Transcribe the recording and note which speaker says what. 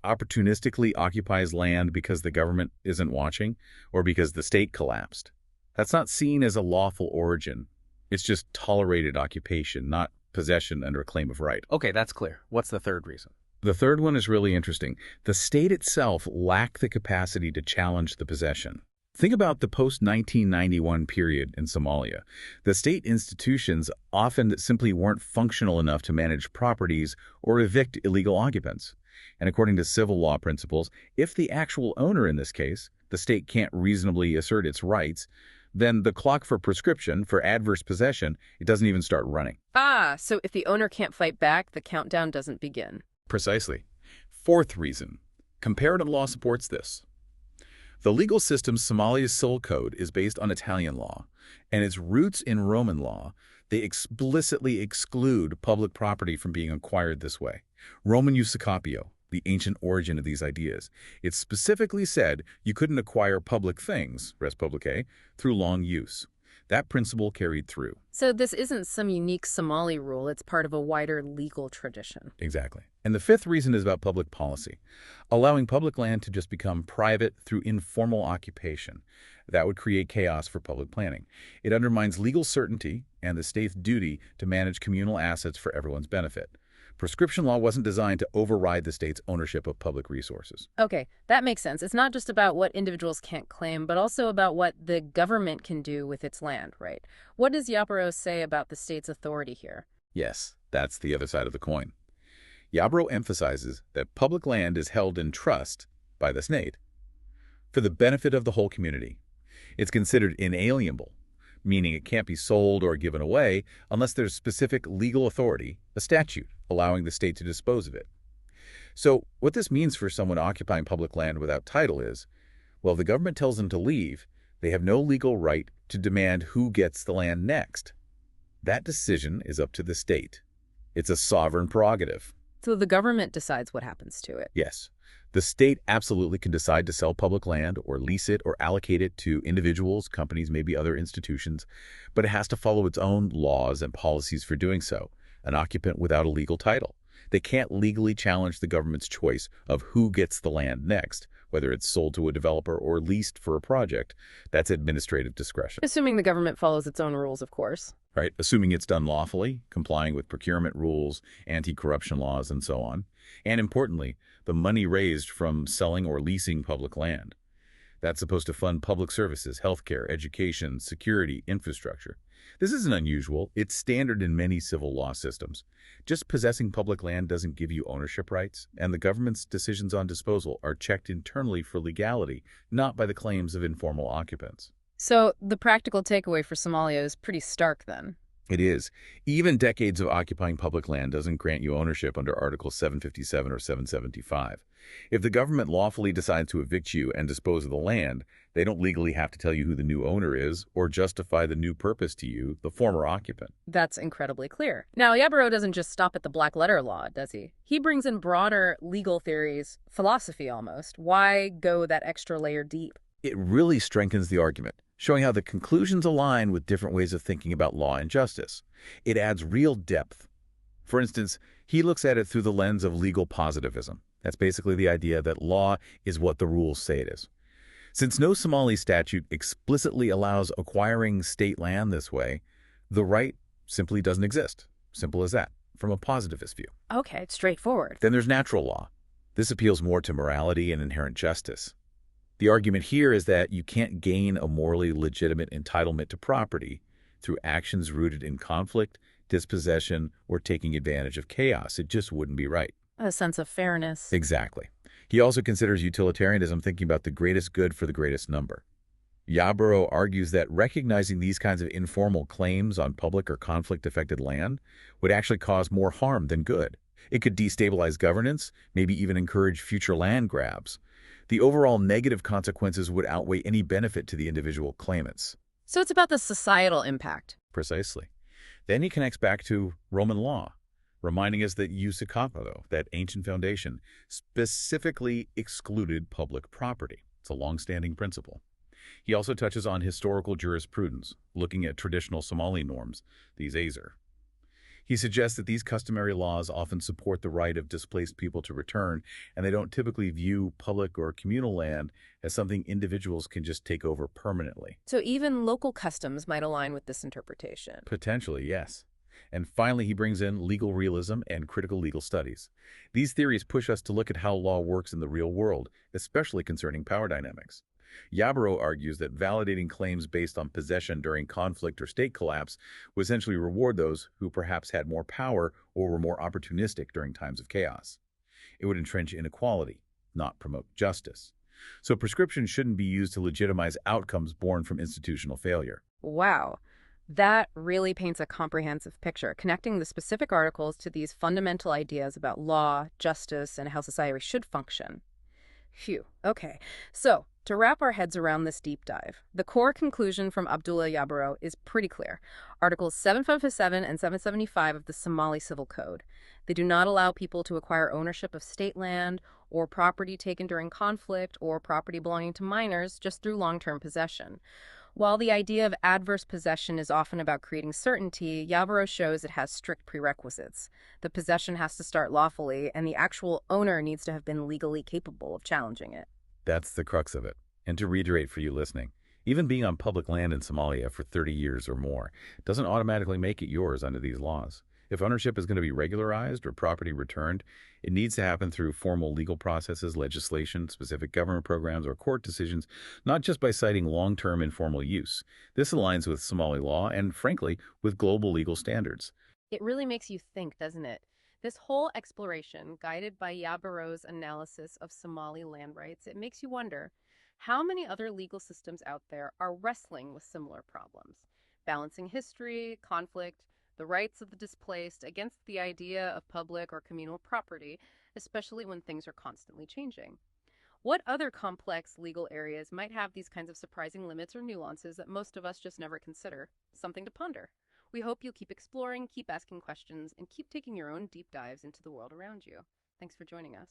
Speaker 1: opportunistically occupies land because the government isn't watching or because the state collapsed. That's not seen as a lawful origin. It's just tolerated occupation, not possession under a claim of right.
Speaker 2: Okay, that's clear. What's the third reason?
Speaker 1: The third one is really interesting. The state itself lacked the capacity to challenge the possession. Think about the post-1991 period in Somalia. The state institutions often simply weren't functional enough to manage properties or evict illegal occupants. And according to civil law principles, if the actual owner in this case, the state can't reasonably assert its rights, then the clock for prescription for adverse possession, it doesn't even start running.
Speaker 3: Ah, so if the owner can't fight back, the countdown doesn't begin.
Speaker 1: Precisely. Fourth reason. Comparative law supports this. The legal system Somalia's civil code is based on Italian law, and its roots in Roman law. They explicitly exclude public property from being acquired this way. Roman jus capio, the ancient origin of these ideas. It specifically said you couldn't acquire public things, res publicae, through long use. That principle carried through.
Speaker 3: So this isn't some unique Somali rule, it's part of a wider legal tradition.
Speaker 1: Exactly. And the fifth reason is about public policy, allowing public land to just become private through informal occupation. That would create chaos for public planning. It undermines legal certainty and the state's duty to manage communal assets for everyone's benefit. Prescription law wasn't designed to override the state's ownership of public resources.
Speaker 3: Okay, that makes sense. It's not just about what individuals can't claim, but also about what the government can do with its land, right? What does Yaparo say about the state's authority here?
Speaker 1: Yes, that's the other side of the coin. Yabro emphasizes that public land is held in trust by the state for the benefit of the whole community. It's considered inalienable, meaning it can't be sold or given away unless there's specific legal authority, a statute, allowing the state to dispose of it. So what this means for someone occupying public land without title is, well, if the government tells them to leave, they have no legal right to demand who gets the land next. That decision is up to the state. It's a sovereign prerogative.
Speaker 3: So the government decides what happens to it.
Speaker 1: Yes. The state absolutely can decide to sell public land or lease it or allocate it to individuals, companies, maybe other institutions, but it has to follow its own laws and policies for doing so. An occupant without a legal title. They can't legally challenge the government's choice of who gets the land next, whether it's sold to a developer or leased for a project. That's administrative discretion.
Speaker 3: Assuming the government follows its own rules, of course.
Speaker 1: Right? Assuming it's done lawfully, complying with procurement rules, anti-corruption laws, and so on. And importantly, the money raised from selling or leasing public land. That's supposed to fund public services, healthcare, education, security, infrastructure. This isn't unusual. It's standard in many civil law systems. Just possessing public land doesn't give you ownership rights, and the government's decisions on disposal are checked internally for legality, not by the claims of informal occupants.
Speaker 3: So the practical takeaway for Somalia is pretty stark then.
Speaker 1: It is. Even decades of occupying public land doesn't grant you ownership under Article 757 or 775. If the government lawfully decides to evict you and dispose of the land, they don't legally have to tell you who the new owner is or justify the new purpose to you, the former occupant.
Speaker 3: That's incredibly clear. Now, Yabaro doesn't just stop at the black letter law, does he? He brings in broader legal theories, philosophy almost. Why go that extra layer deep?
Speaker 1: It really strengthens the argument, showing how the conclusions align with different ways of thinking about law and justice. It adds real depth. For instance, he looks at it through the lens of legal positivism. That's basically the idea that law is what the rules say it is. Since no Somali statute explicitly allows acquiring state land this way, the right simply doesn't exist. Simple as that, from a positivist view.
Speaker 3: Okay, it's straightforward.
Speaker 1: Then there's natural law. This appeals more to morality and inherent justice. The argument here is that you can't gain a morally legitimate entitlement to property through actions rooted in conflict, dispossession, or taking advantage of chaos. It just wouldn't be right.
Speaker 3: A sense of fairness.
Speaker 1: Exactly. He also considers utilitarianism thinking about the greatest good for the greatest number. Yabaro argues that recognizing these kinds of informal claims on public or conflict-affected land would actually cause more harm than good. It could destabilize governance, maybe even encourage future land grabs. The overall negative consequences would outweigh any benefit to the individual claimants.
Speaker 3: So it's about the societal impact.
Speaker 1: Precisely. Then he connects back to Roman law, reminding us that jus capito, that ancient foundation, specifically excluded public property. It's a long-standing principle. He also touches on historical jurisprudence, looking at traditional Somali norms, these Azer. He suggests that these customary laws often support the right of displaced people to return, and they don't typically view public or communal land as something individuals can just take over permanently.
Speaker 3: So even local customs might align with this interpretation.
Speaker 1: Potentially, yes. And finally, he brings in legal realism and critical legal studies. These theories push us to look at how law works in the real world, especially concerning power dynamics. Yarborough argues that validating claims based on possession during conflict or state collapse would essentially reward those who perhaps had more power or were more opportunistic during times of chaos. It would entrench inequality, not promote justice. So prescription shouldn't be used to legitimize outcomes born from institutional failure.
Speaker 3: Wow. That really paints a comprehensive picture, connecting the specific articles to these fundamental ideas about law, justice, and how society should function. Phew. Okay. So, to wrap our heads around this deep dive, the core conclusion from Abdullah Yarborough is pretty clear. Articles 757 and 775 of the Somali Civil Code. They do not allow people to acquire ownership of state land or property taken during conflict or property belonging to minors just through long-term possession. While the idea of adverse possession is often about creating certainty, Yarborough shows it has strict prerequisites. The possession has to start lawfully, and the actual owner needs to have been legally capable of challenging it.
Speaker 1: That's the crux of it. And to reiterate for you listening, even being on public land in Somalia for 30 years or more doesn't automatically make it yours under these laws. If ownership is going to be regularized or property returned, it needs to happen through formal legal processes, legislation, specific government programs, or court decisions, not just by citing long-term informal use. This aligns with Somali law and, frankly, with global legal standards.
Speaker 3: It really makes you think, doesn't it? This whole exploration, guided by Yabaro's analysis of Somali land rights, it makes you wonder, how many other legal systems out there are wrestling with similar problems? Balancing history, conflict, the rights of the displaced against the idea of public or communal property, especially when things are constantly changing. What other complex legal areas might have these kinds of surprising limits or nuances that most of us just never consider? Something to ponder. We hope you'll keep exploring, keep asking questions, and keep taking your own deep dives into the world around you. Thanks for joining us.